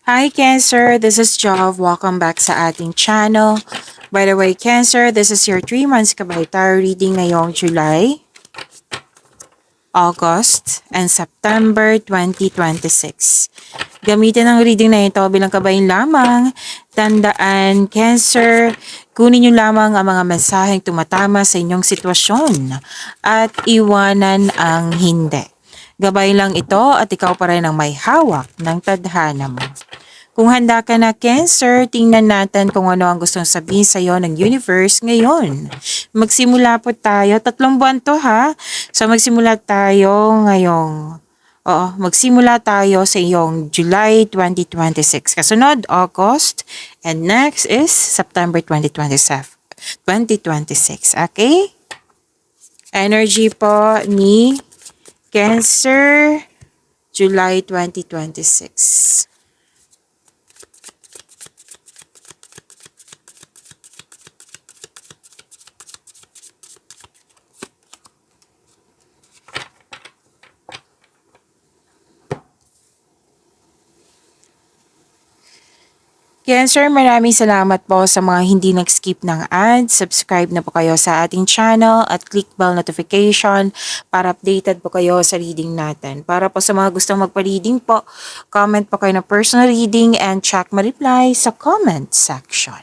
Hi Cancer, this is Jov. Welcome back sa ating channel. By the way, Cancer, this is your 3 months kabay tarot reading ngayong July, August, and September 2026. Gamitin ang reading na ito bilang kabayin lamang. Tandaan, Cancer, kunin nyo lamang ang mga mensaheng tumatama sa inyong sitwasyon at iwanan ang hindi. Gabay lang ito at ikaw pa rin ang may hawak ng tadhana mo. Kung handa ka na, Cancer, tingnan natin kung ano ang gustong sabihin sa iyo ng universe ngayon. Magsimula po tayo. 3 buwan to ha. So magsimula tayo ngayong magsimula tayo sa iyong July 2026. Kasunod, August. And next is September 2026. Okay? Energy po ni Cancer, July 2026. Cancer, maraming salamat po sa mga hindi nag-skip ng ads. Subscribe na po kayo sa ating channel at click bell notification para updated po kayo sa reading natin. Para po sa mga gustong magpa-reading po, comment po kayo ng personal reading and check ma-reply sa comment section.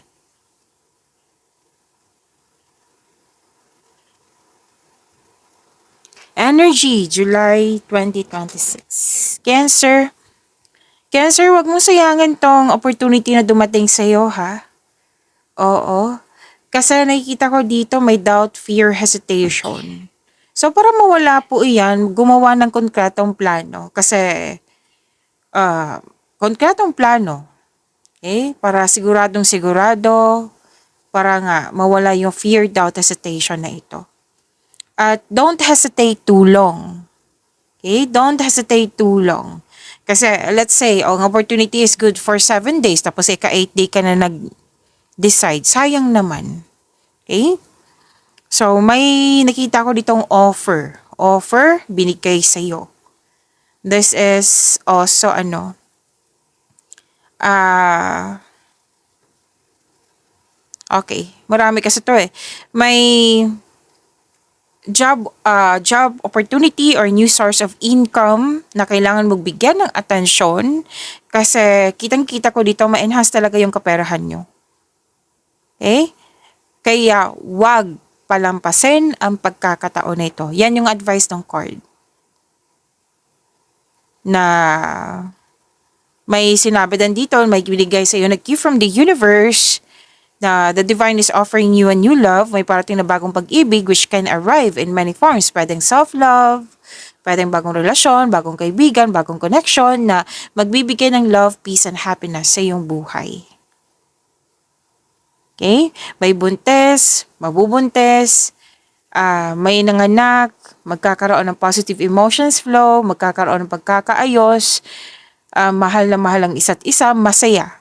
Energy, July 2026. Cancer, wag mong sayangin tong opportunity na dumating sa iyo, ha? Oo. Kasi nakikita ko dito may doubt, fear, hesitation. So para mawala po iyan, gumawa ng konkretong plano. Kasi, konkretong plano. Okay? Para siguradong sigurado, para nga mawala yung fear, doubt, hesitation na ito. At don't hesitate too long. Okay? Don't hesitate too long. Kasi let's say, ang opportunity is good for 7 days, tapos ika-8 day ka na nag-decide. Sayang naman. Okay? So, may nakita ko ditong offer. Offer, binigay sa'yo. This is also okay. Marami kasi to eh. May job opportunity or new source of income na kailangan mong bigyan ng atensyon kasi kitang-kita ko dito ma-enhance talaga yung kaperahan nyo. Okay? Kaya wag palampasin ang pagkakataon na ito. Yan yung advice ng card. Na may sinabi din dito, may binigay sa iyo na gift from the universe na the divine is offering you a new love, may parating na bagong pag-ibig which can arrive in many forms. Pwedeng self-love, pwedeng bagong relasyon, bagong kaibigan, bagong connection na magbibigay ng love, peace, and happiness sa iyong buhay. Okay? May buntes, mabubuntes, may nanganak, magkakaroon ng positive emotions flow, magkakaroon ng pagkakaayos, mahal na mahal ang isa't isa, masaya.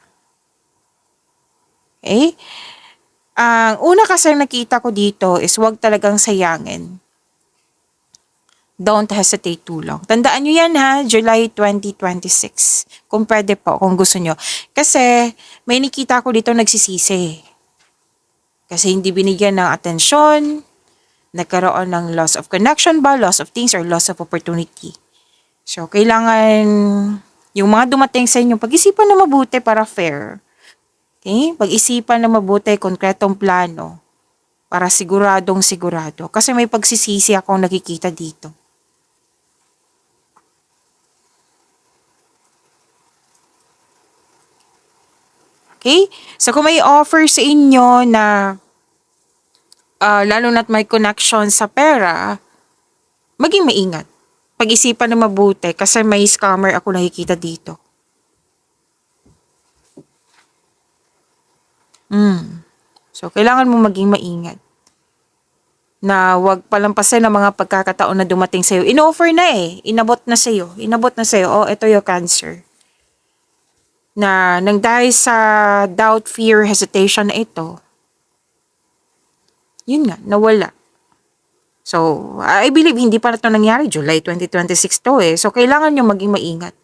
Okay? Ang una kasi nakita ko dito is huwag talagang sayangin. Don't hesitate too long. Tandaan nyo yan ha, July 2026. Kung pwede po, kung gusto nyo. Kasi may nakita ko dito nagsisisi. Kasi hindi binigyan ng atensyon, nagkaroon ng loss of connection ba, loss of things, or loss of opportunity. So, kailangan yung mga dumating sa inyo, pag-isipan na mabuti para fair. Okay? Pag-isipan na mabuti, konkretong plano para siguradong sigurado. Kasi may pagsisisi akong nakikita dito. Okay? So kung may offer sa inyo na lalo na't may connection sa pera, maging maingat. Pag-isipan na mabuti kasi may scammer ako nakikita dito. So, kailangan mo maging maingat. Na wag palampasin ang mga pagkakataon na dumating sa'yo. In-offer na eh. Inabot na sa'yo. Oh, ito yung Cancer. Na nang dahil sa doubt, fear, hesitation na ito, yun nga, nawala. So, I believe hindi pa na ito nangyari. July 2026 to eh. So, kailangan nyo maging maingat.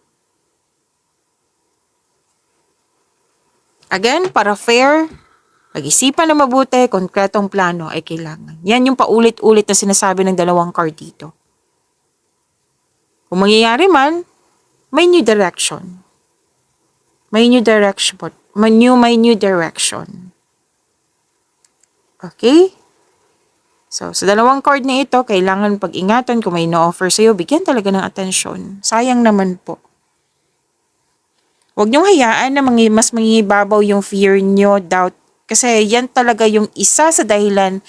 Again, para fair, pag-isipan na mabuti, konkretong plano ay kailangan. Yan yung paulit-ulit na sinasabi ng dalawang card dito. Kung mangyayari man, may new direction. May new direction. May new direction. Okay? So, sa dalawang card na ito, kailangan pag-ingatan kung may no-offer sa'yo, bigyan talaga ng atensyon. Sayang naman po. Huwag niyong hayaan na mas mangibabaw yung fear niyo, doubt. Kasi yan talaga yung isa sa dahilan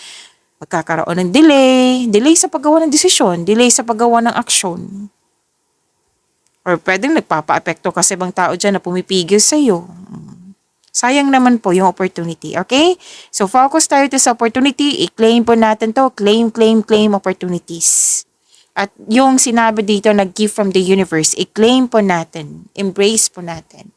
magkakaroon ng delay sa paggawa ng desisyon, delay sa paggawa ng aksyon. Or pwedeng nagpapa-apekto kasi ibang tao dyan na pumipigil sa'yo. Sayang naman po yung opportunity, okay? So, focus tayo sa opportunity. I-claim po natin to. Claim opportunities. At yung sinabi dito na gift from the universe, i-claim po natin. Embrace po natin.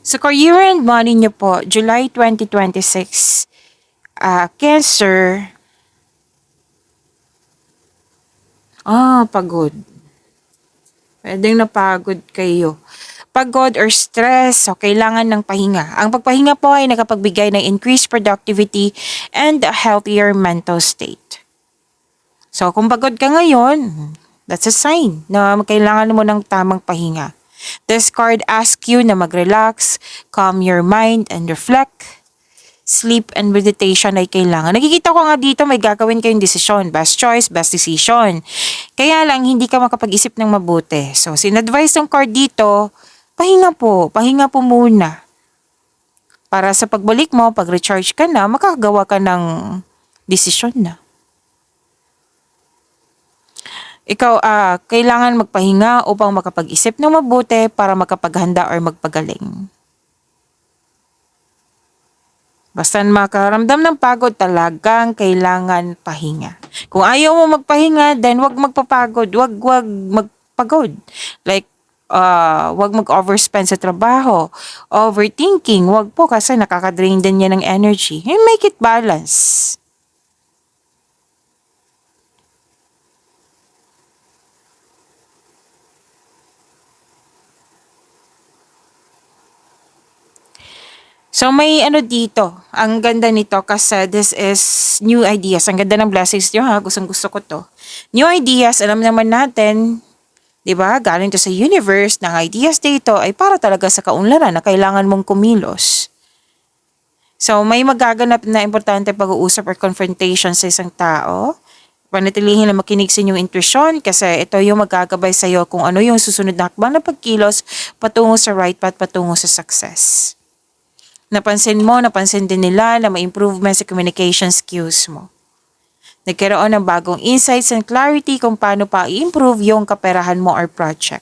Sa career and money nyo po, July 2026, Cancer, pagod. Pwedeng napagod kayo. Pagod or stress, so kailangan ng pahinga. Ang pagpahinga po ay nakapagbigay ng increased productivity and a healthier mental state. So kung pagod ka ngayon, that's a sign na kailangan mo ng tamang pahinga. This card asks you na mag-relax, calm your mind, and reflect. Sleep and meditation ay kailangan. Nakikita ko nga dito may gagawin kayong desisyon. Best choice, best decision. Kaya lang, hindi ka makapag-isip ng mabuti. So, sin-advise ng card dito, pahinga po muna. Para sa pagbalik mo, pag-recharge ka na, makakagawa ka ng desisyon na. Ikaw, kailangan magpahinga upang makapag-isip ng mabuti para makapaghanda or magpagaling. Basta makaramdam ng pagod, talagang kailangan pahinga. Kung ayaw mo magpahinga, then wag magpapagod, wag magpagod. Like, wag mag-overspend sa trabaho, overthinking, wag po kasi nakaka-drain din yan ng energy. Make it balance. So may dito, ang ganda nito kasi this is new ideas. Ang ganda ng blessings nyo ha, gustong gusto ko to. New ideas, alam naman natin, di ba, galing to sa universe, ng ideas dito ay para talaga sa kaunlaran na kailangan mong kumilos. So may magaganap na importante pag-uusap or confrontation sa isang tao. Panatilihin na makinig sa inyong intuition kasi ito yung magagabay sa iyo kung ano yung susunod na hakbang na pagkilos patungo sa right path, patungo sa success. Napansin din nila na may improvement sa communication skills mo. Nagkaroon ng bagong insights and clarity kung paano pa i-improve yung kaperahan mo or project.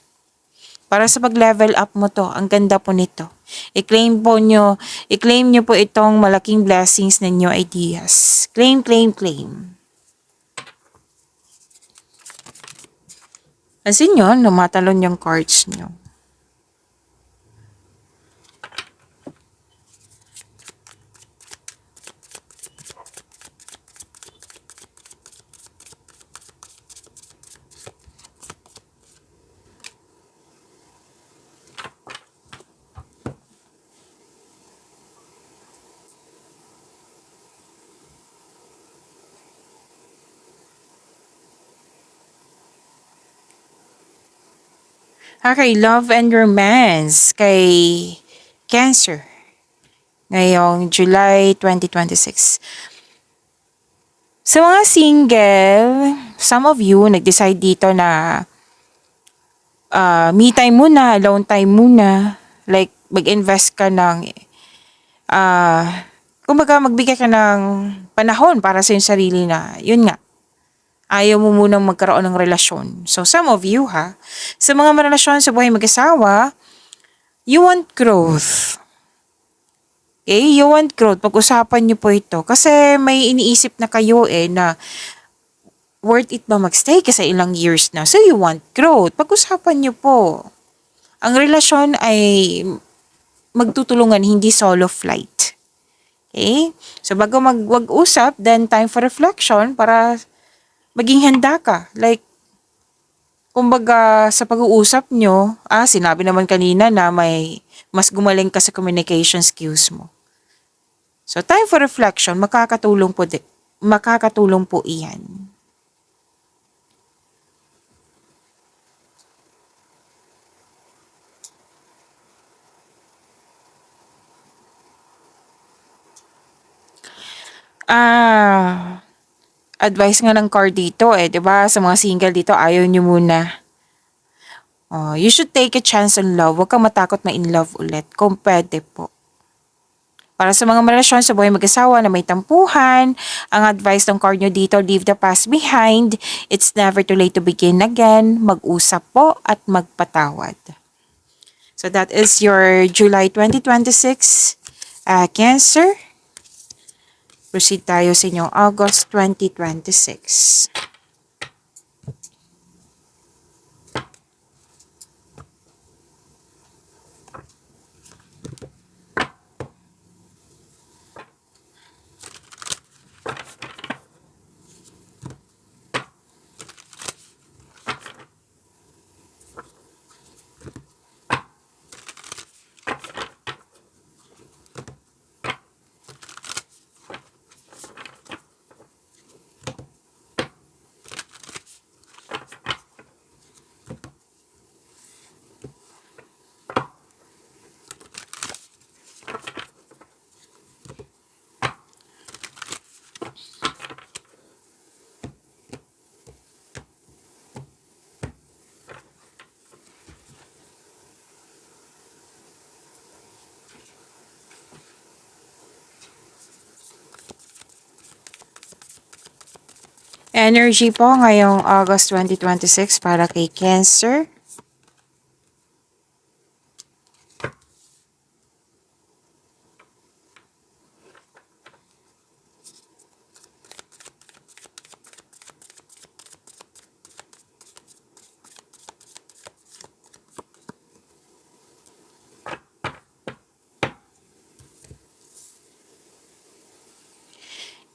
Para sa pag-level up mo to, ang ganda po nito. I-claim nyo po itong malaking blessings na new ideas. Claim. Pansin nyo, lumatalon yung cards nyo. Okay, love and romance kay Cancer ngayong July 2026. Sa mga single, some of you nag-decide dito na me time muna, alone time muna. Like, mag-invest ka ng, kumbaga magbigay ka ng panahon para sa iyong sarili na, yun nga, ayaw mo munang magkaroon ng relasyon. So, some of you sa mga relasyon sa buhay mag-asawa, You want growth. Okay? You want growth. Pag-usapan niyo po ito. Kasi may iniisip na kayo na worth it ba magstay kasi ilang years na. So you want growth. Pag-usapan niyo po. Ang relasyon ay magtutulungan, hindi solo flight. Okay? So bago mag-usap, then time for reflection para maging handa ka. Like, kumbaga sa pag-uusap nyo, sinabi naman kanina na may mas gumaling ka sa communication skills mo. So time for reflection, makakatulong po iyan. Advice nga ng card dito 'di ba? Sa mga single dito, ayaw nyo muna. You should take a chance on love. Huwag kang matakot na in love ulit. Kung pwede po. Para sa mga relasyon sa buhay mag-asawa na may tampuhan, ang advice ng card nyo dito, leave the past behind. It's never too late to begin again. Mag-usap po at magpatawad. So that is your July 2026 Cancer. Proceed tayo sa inyong August 2026. Energy po ngayong August 2026 para kay Cancer.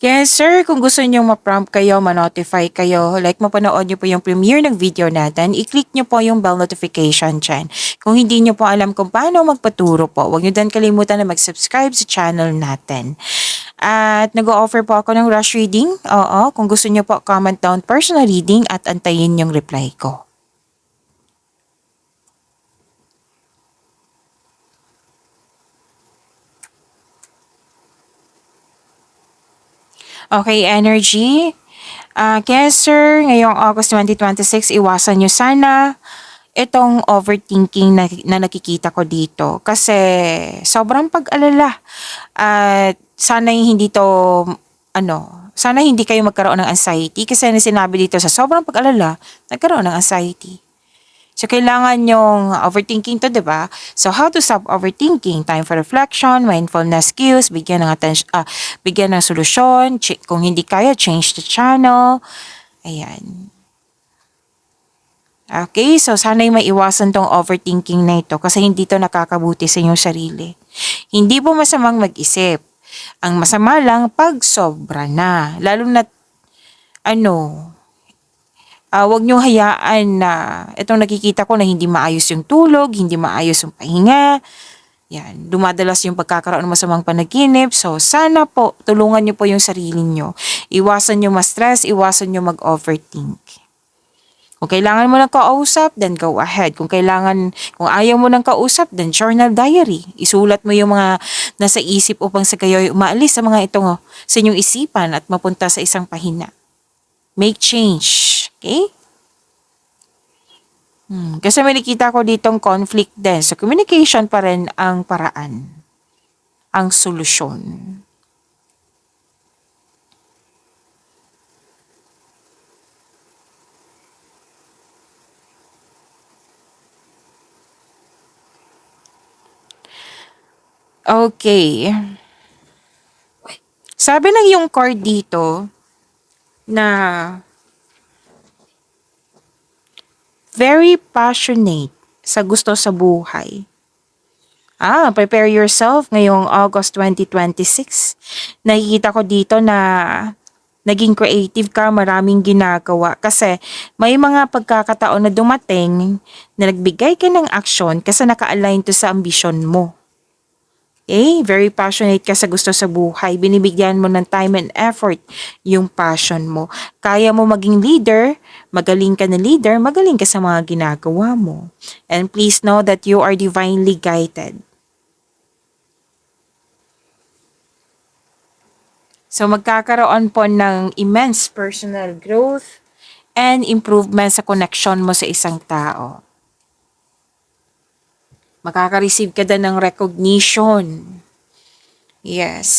Cancer, kung gusto niyo ma-prompt kayo, ma-notify kayo, like mapanood niyo po yung premiere ng video natin, i-click niyo po yung bell notification dyan. Kung hindi niyo po alam kung paano magpaturo po, huwag niyo din kalimutan na mag-subscribe sa channel natin. At nag-o-offer po ako ng rush reading. Oo, kung gusto niyo po, comment down personal reading at antayin yung reply ko. Okay, energy. Cancer, ngayong August 2026, iwasan nyo sana itong overthinking na nakikita ko dito. Kasi sobrang pag-alala. At sana hindi to, sana hindi kayo magkaroon ng anxiety. Kasi sinabi dito sa sobrang pag-alala, nagkaroon ng anxiety. So, kailangan yung overthinking to, di ba? So, how to stop overthinking? Time for reflection, mindfulness skills, bigyan ng solusyon. Kung hindi kaya, change the channel. Ayan. Okay, so sana'y maiwasan tong overthinking na ito kasi hindi to nakakabuti sa inyong sarili. Hindi po masamang mag-isip. Ang masama lang pag sobra na. Lalo na, wag niyong hayaan na itong nakikita ko na hindi maayos yung tulog, hindi maayos yung pahinga. Yan, dumadalas yung pagkakaroon ng masamang panaginip. So, sana po, tulungan niyo po yung sarili niyo. Iwasan niyo ma-stress, iwasan niyo mag-overthink. Kung kailangan mo ng kausap, then go ahead. Kung ayaw mo ng kausap, then journal diary. Isulat mo yung mga nasa isip upang sa kayo umaalis sa mga itong sa inyong isipan at mapunta sa isang pahina. Make change. Okay? Kasi may nakita ko ditong conflict din. So, communication pa rin ang paraan. Ang solusyon. Okay. Sabi ng yung card dito na very passionate sa gusto sa buhay. Prepare yourself ngayong August 2026. Nakikita ko dito na naging creative ka, maraming ginagawa. Kasi may mga pagkakataon na dumating na nagbigay ka ng action kasi naka-align to sa ambisyon mo. Very passionate ka sa gusto sa buhay. Binibigyan mo ng time and effort yung passion mo. Kaya mo maging leader, magaling ka na leader, magaling ka sa mga ginagawa mo. And please know that you are divinely guided. So magkakaroon po ng immense personal growth and improvement sa connection mo sa isang tao. Makaka-receive ka din ng recognition. Yes.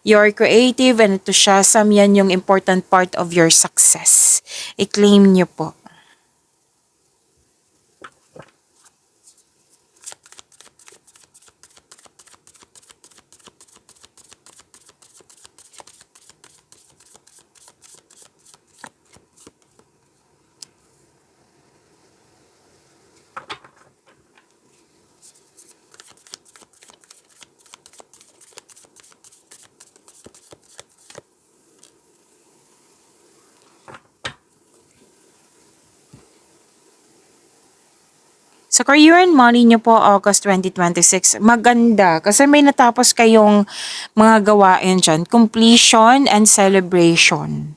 You're creative and enthusiasm, yan yung important part of your success. I-claim nyo po. Sa career and money nyo po, August 2026, maganda. Kasi may natapos kayong mga gawain dyan. Completion and celebration.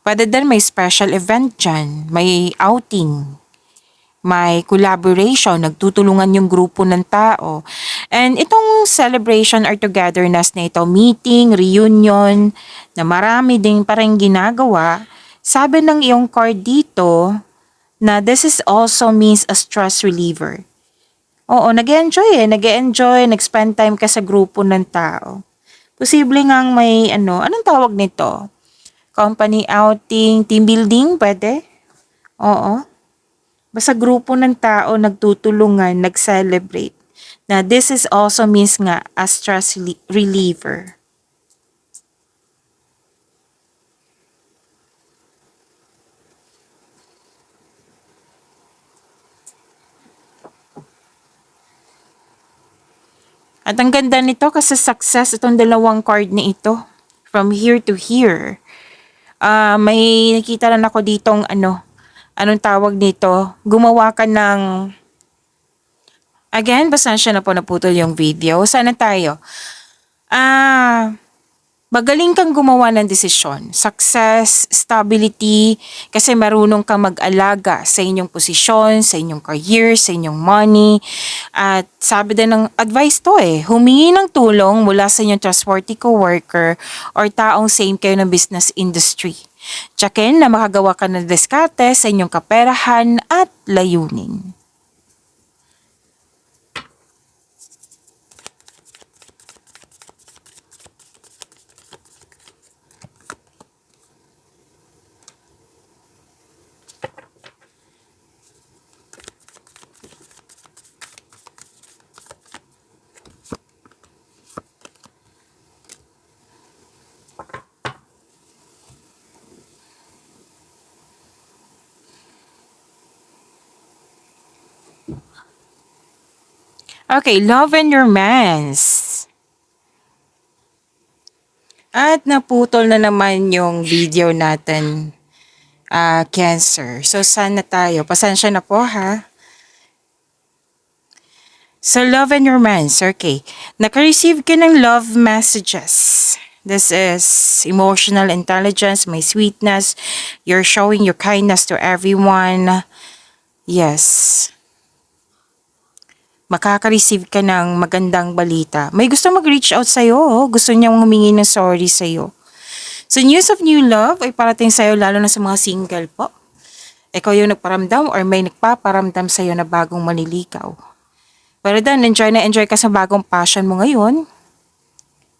Pwede din may special event dyan. May outing. May collaboration. Nagtutulungan yung grupo ng tao. And itong celebration or togetherness na ito, meeting, reunion, na marami din parang ginagawa. Sabi ng iyong card dito, na this is also means a stress reliever. Oo, nag-enjoy, nag-spend time ka sa grupo ng tao. Posible ngang may anong tawag nito? Company outing, team building, pwede? Oo. Basta grupo ng tao nagtutulungan, nag-celebrate. Na this is also means nga a stress reliever. At ang ganda nito kasi success itong dalawang card na ito. From here to here. May nakita lang ako ditong anong tawag nito? Gumawa ka ng, again, pasensya na po naputol yung video. Sana tayo? Magaling kang gumawa ng desisyon. Success, stability, kasi marunong kang mag-alaga sa inyong posisyon, sa inyong career, sa inyong money. At sabi din ng advice to humingi ng tulong mula sa inyong trustworthy co-worker or taong same kayo ng business industry. Tsakin na makagawa ka ng diskarte sa inyong kaperahan at layunin. Okay, love and romance. At naputol na naman yung video natin, Cancer. So, sana tayo. Pasensya na po, ha? So, love and romance. Okay. Naka-receive ka ng love messages. This is emotional intelligence, may sweetness. You're showing your kindness to everyone. Yes. Makaka-receive ka ng magandang balita. May gusto mag-reach out sa'yo. Gusto niyang humingi ng sorry sa'yo. So, news of new love ay parating sa'yo lalo na sa mga single po. Ikaw yung nagparamdam or may nagpaparamdam sa'yo na bagong manliligaw. Pero then, enjoy ka sa bagong passion mo ngayon.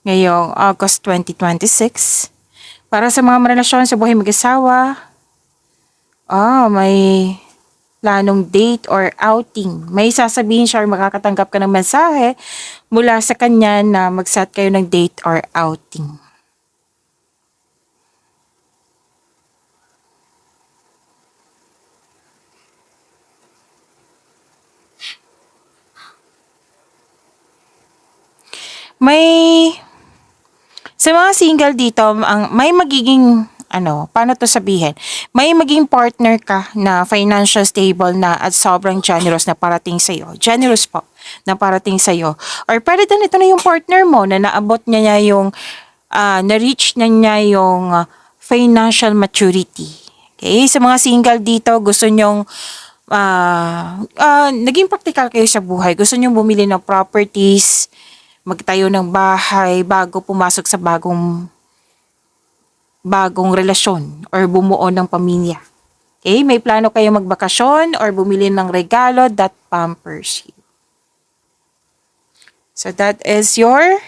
Ngayong August 2026. Para sa mga relasyon sa buhay mag-asawa, may planong date or outing. May sasabihin siya or makakatanggap ka ng mensahe mula sa kanya na mag-set kayo ng date or outing. Sa mga single dito, may magiging, paano to sabihin? May maging partner ka na financial stable na at sobrang generous na parating sa'yo. Generous po na parating sa'yo. Or pwede din ito na yung partner mo na naabot niya yung, na-reach na niya yung financial maturity. Okay? Sa mga single dito, gusto nyong naging practical kayo sa buhay. Gusto nyong bumili ng properties, magtayo ng bahay bago pumasok sa bagong relasyon or bumuo ng pamilya. Okay? May plano kayo magbakasyon or bumili ng regalo that pampers you. So that is your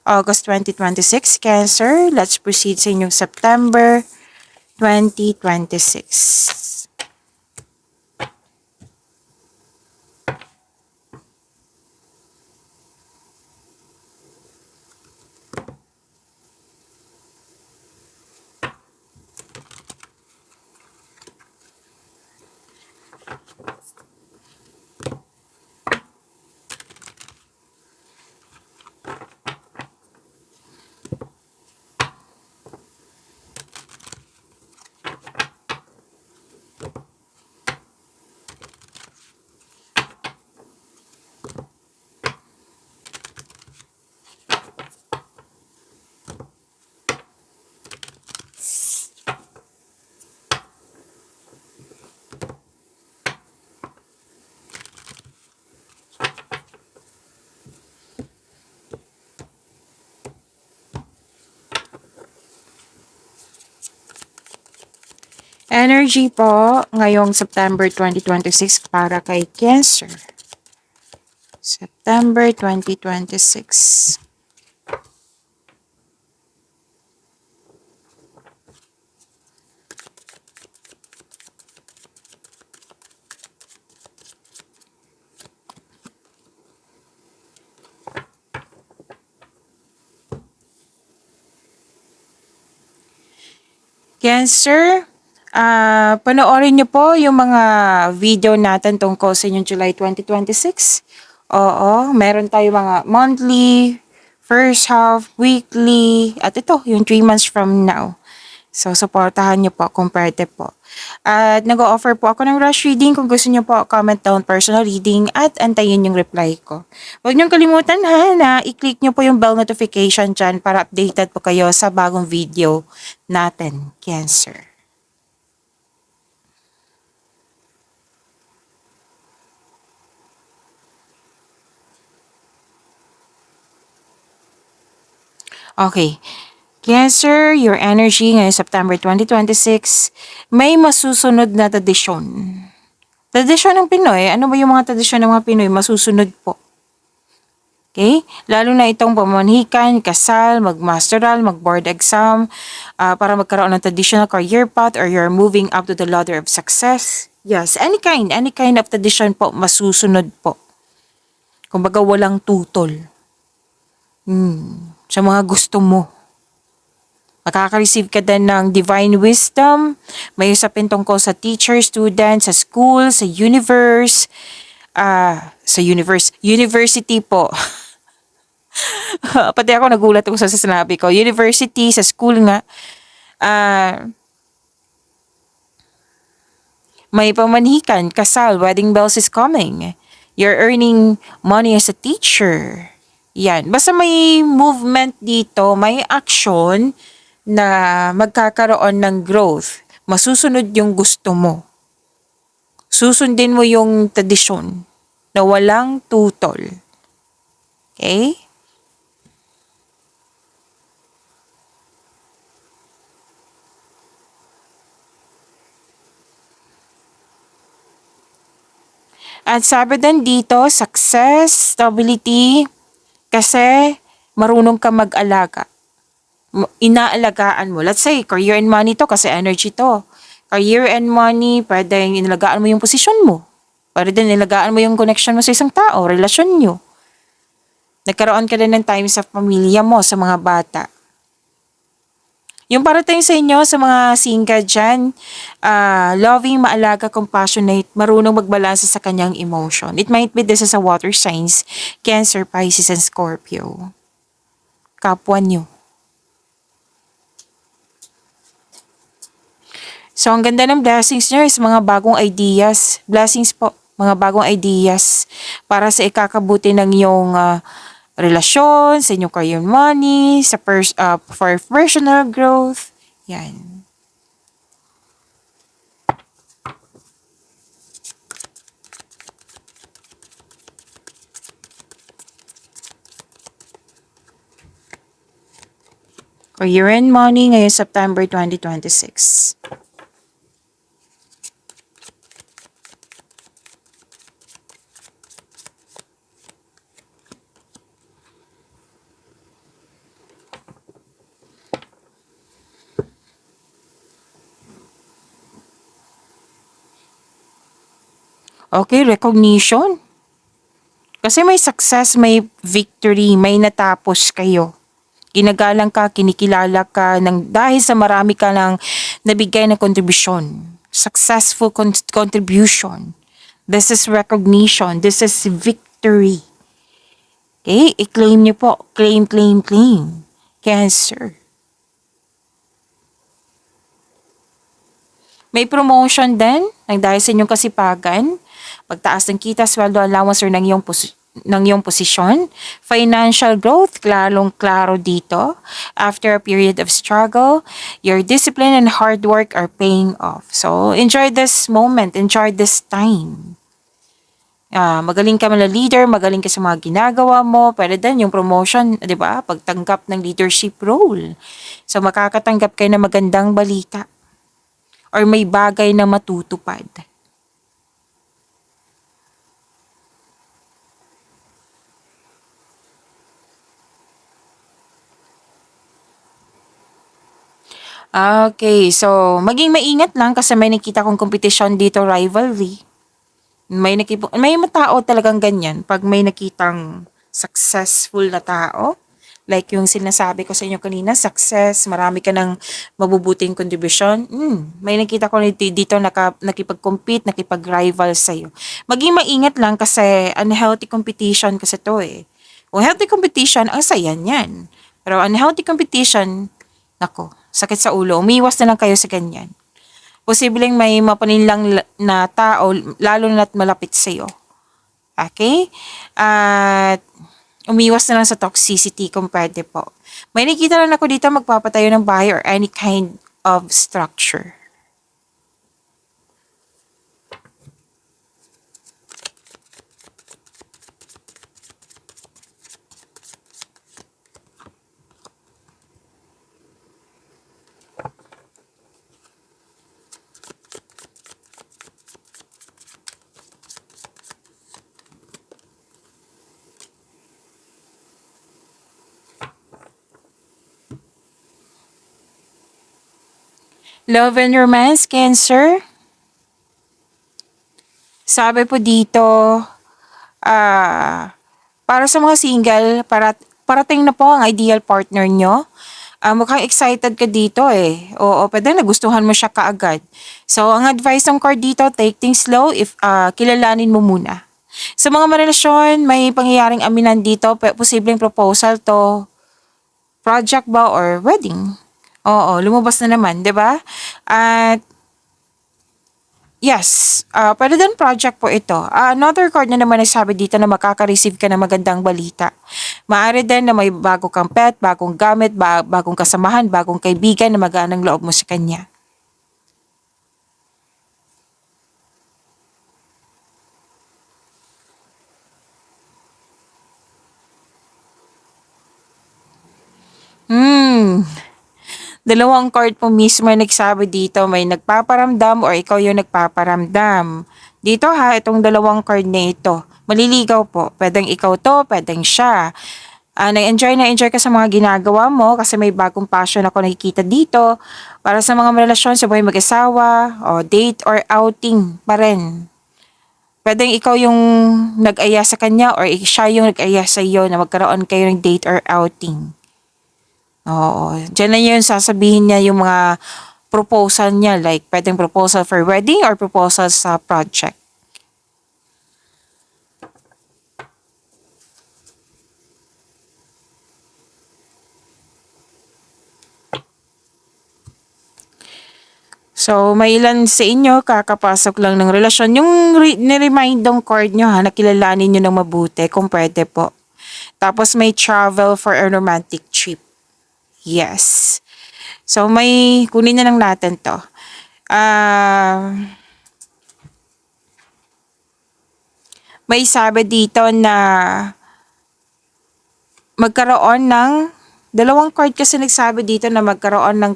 August 2026 Cancer. Let's proceed sa inyong September 2026. Energy po ngayong September 2026 para kay Cancer. September 2026. Cancer, panoorin niyo po yung mga video natin tungkol sa inyong July 2026. Oo, meron tayo mga monthly, first half, weekly, at ito, yung 3 months from now. So, supportahan niyo po kung pwede po. At nag-o-offer po ako ng rush reading. Kung gusto niyo po, comment down personal reading at antayin yung reply ko. Huwag niyong kalimutan na i-click niyo po yung bell notification dyan para updated po kayo sa bagong video natin, Cancer. Okay. Cancer, your energy ngayong September 2026, may masusunod na tradisyon. Tradisyon ng Pinoy, ano ba yung mga tradisyon ng mga Pinoy? Masusunod po. Okay? Lalo na itong pamanhikan, kasal, mag-masteral, mag-board exam, para magkaroon ng traditional career path or you're moving up to the ladder of success. Yes, any kind of tradition po, masusunod po. Kumbaga walang tutol. Sa mga gusto mo. Makaka-receive ka din ng divine wisdom. May usapin tungkol sa teacher, student, sa school, sa universe. University po. Pati ako nagulat kung sa sinabi ko. University, sa school nga. May pamanhikan, kasal, wedding bells is coming. You're earning money as a teacher. Yan. Basta may movement dito, may action na magkakaroon ng growth. Masusunod yung gusto mo. Susundin mo yung tradisyon na walang tutol. Okay? At sabi din dito, success, stability, kasi marunong ka mag-alaga. Inaalagaan mo. Let's say, career and money to kasi energy to. Career and money, pwedeng inilagaan mo yung posisyon mo. Pwede din inilagaan mo yung connection mo sa isang tao, relasyon nyo. Nagkaroon ka din ng time sa pamilya mo, sa mga bata. Yung parating sa inyo, sa mga single dyan, loving, maalaga, compassionate, marunong magbalansa sa kanyang emotion. It might be this is a water signs, Cancer, Pisces, and Scorpio. Kapwa nyo. So, ang ganda ng blessings nyo is mga bagong ideas. Blessings po, mga bagong ideas para sa ikakabuti ng iyong relasyon, sa inyong career money, for personal growth. Yan. Career and money ngayong September 2026. Okay, recognition. Kasi may success, may victory, may natapos kayo. Ginagalang ka, kinikilala ka dahil sa marami ka ng nabigay na kontribusyon. Successful contribution. This is recognition. This is victory. Okay? I-claim niyo po. Claim, claim, claim. Cancer. May promotion din dahil sa inyong kasipagan. Pagtaas ng kita, sweldo, allowance, or ng iyong posisyon. Financial growth, klarong-klaro dito. After a period of struggle, your discipline and hard work are paying off. So, enjoy this moment. Enjoy this time. Magaling ka man na leader, magaling ka sa mga ginagawa mo. Pwede din yung promotion, di ba? Pagtanggap ng leadership role. So, makakatanggap kayo ng magandang balita. Or may bagay na matutupad. Okay, so maging maingat lang kasi may nakita kong competition dito, rivalry. May mga tao talagang ganyan pag may nakitang successful na tao. Like yung sinasabi ko sa inyo kanina, success, marami ka ng mabubuting contribution. May nakita ko dito nakipag-compete, nakipag-rival sa'yo. Maging maingat lang kasi unhealthy competition kasi to eh. Kung healthy competition, ang saya niyan. Pero unhealthy competition, nako, sakit sa ulo. Umiwas na lang kayo sa ganyan. Posibleng may mapaninlang na tao, lalo na't malapit sa'yo. Okay? At umiwas na lang sa toxicity kung pwede po. May nakita lang ako dito magpapatayo ng bahay or any kind of structure. Love and romance, Cancer. Sabi po dito, para sa mga single, parating na po ang ideal partner nyo. Mukhang excited ka dito eh. Oo, pwede nagustuhan mo siya kaagad. So, ang advice ng card dito, take things slow if kilalanin mo muna. Sa mga marelasyon, may pangyayaring aminan dito, posibleng proposal to, project ba or wedding. Oo, lumabas na naman, 'di ba? At yes, pwede din project po ito. Another card na naman nagsabi dito na makaka-receive ka ng magandang balita. Maaari din na may bago kang pet, bagong gamit, bagong kasamahan, bagong kaibigan na maganang loob mo sa kanya. Dalawang card po mismo ay nagsabi dito, may nagpaparamdam or ikaw yung nagpaparamdam. Dito ha, itong dalawang card na ito, maliligaw po. Pwedeng ikaw to, pwedeng siya. Na-enjoy ka sa mga ginagawa mo kasi may bagong passion ako nakikita dito. Para sa mga relasyon sa buhay mag-asawa, o date or outing pa rin. Pwedeng ikaw yung nag-aya sa kanya or siya yung nag-aya sa iyo na magkaroon kayo ng date or outing. Oo. Diyan na yun sasabihin niya yung mga proposal niya. Like, pwedeng proposal for wedding or proposal sa project. So, may ilan sa inyo kakapasok lang ng relasyon. Yung ni-remindong card nyo ha, nakilalanin nyo ng mabuti kung pwede po. Tapos may travel for a romantic trip. Yes. So, kunin na lang natin to. May sabi dito na magkaroon ng dalawang card kasi nagsabi dito na magkaroon ng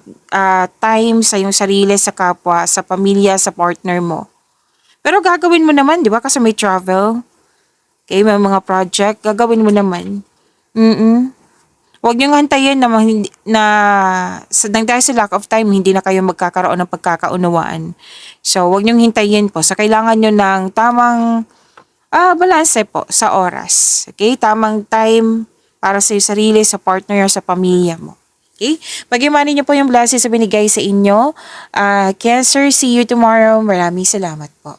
time sa iyong sarili, sa kapwa, sa pamilya, sa partner mo. Pero gagawin mo naman, di ba? Kasi may travel. Okay, may mga project. Gagawin mo naman. Huwag niyong hantayin dahil sa lack of time, hindi na kayo magkakaroon ng pagkakaunawaan. So, huwag niyong hintayin po. Sa kailangan niyo ng tamang balanse po sa oras. Okay? Tamang time para sa sarili, sa partner, sa pamilya mo. Okay? Pag-imanin niyo po yung blessings na binigay sa inyo. Cancer, see you tomorrow. Maraming salamat po.